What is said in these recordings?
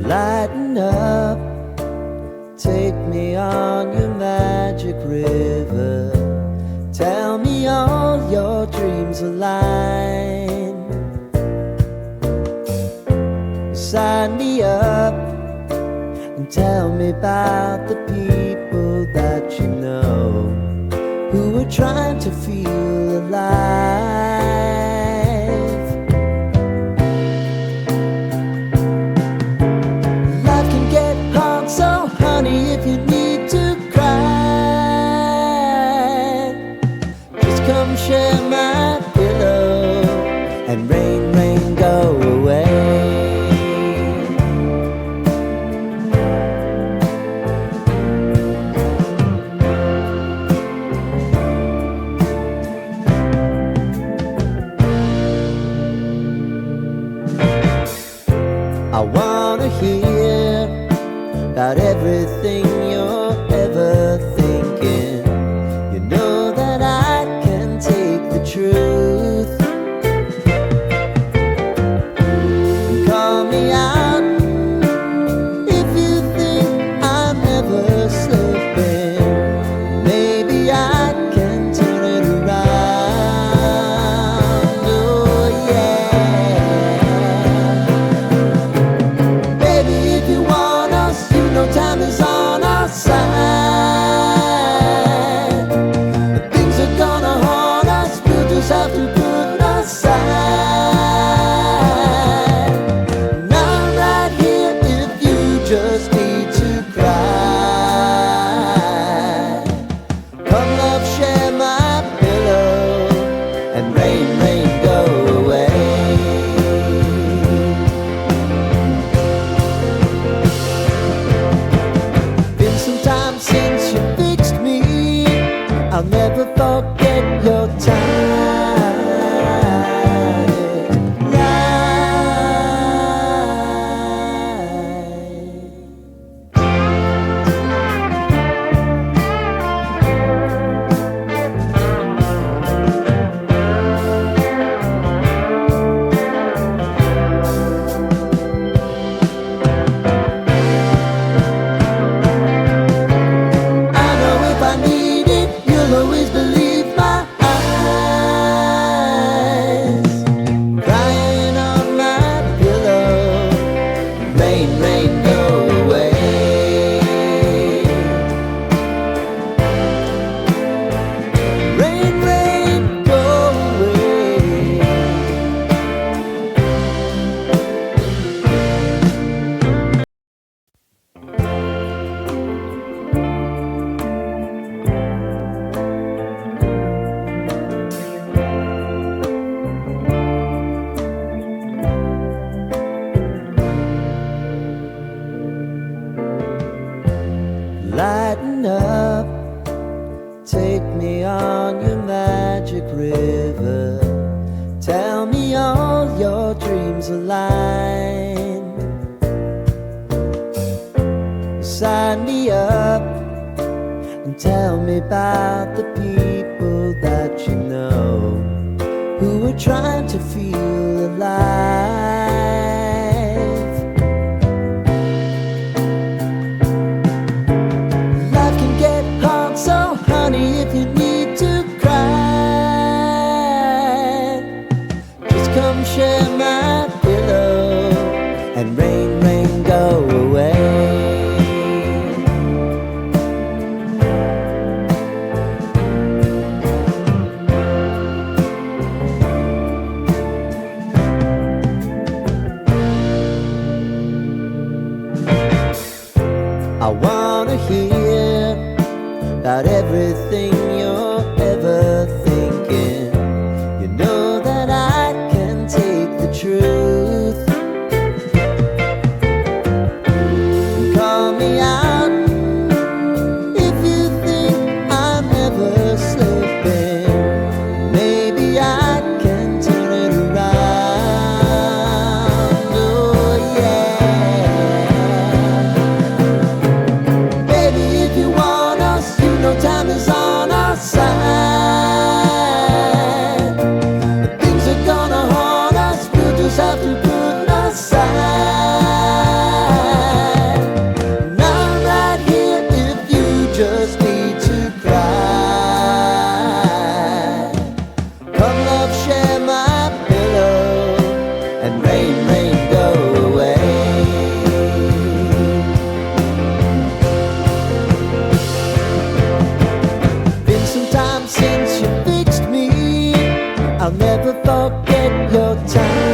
Lighten up, take me on your magic river. Tell me all your dreams align. Sign me up and tell me about the people that you know who are trying to feel alive. Life can get hard, so honey, if you need to cry, just come share my pillow and rain, rain, go away. I wanna hear about everything you're ever thinking. You know that I can take the truth. And call me out if you think I'm ever slipping. Maybe I can turn it around. Oh yeah. Time is on our side. Things are gonna haunt us, we'll just have to put aside. And I'm right here if you just need to cry. Come love, share my pillow and rain, rain, go away. Since you fixed me, I'll never forget your time. Rain, rain, go away. Rain, rain, go away. Lighten up, take me on your magic river. Tell me all your dreams align. Sign me up and tell me about the people that you know who are trying to feel alive. So honey, if you need to cry, just come share my pillow and rain, rain, go away. I wanna hear about everything you're ever thinking. You know that I can take the truth. And call me out if you think I'm ever slipping. Maybe I can turn it around. Oh yeah. Baby, if you want us, no time is on our side. Things are gonna haunt us, we'll just have to put aside. rain, go away. Been some time since you fixed me. I'll never forget your time.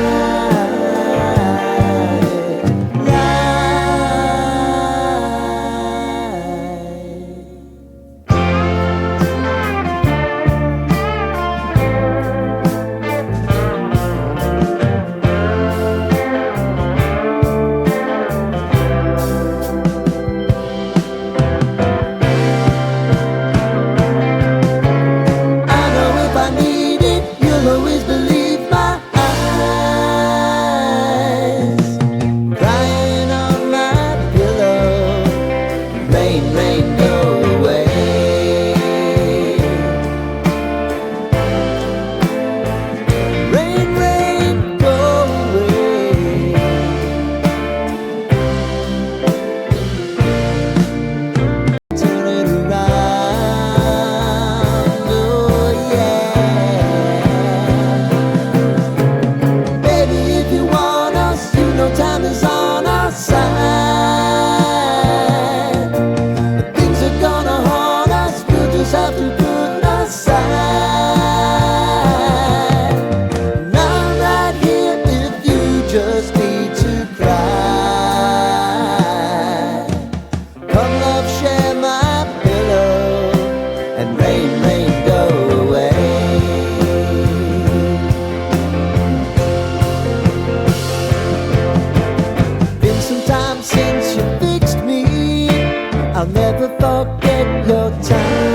I'll never forget your time.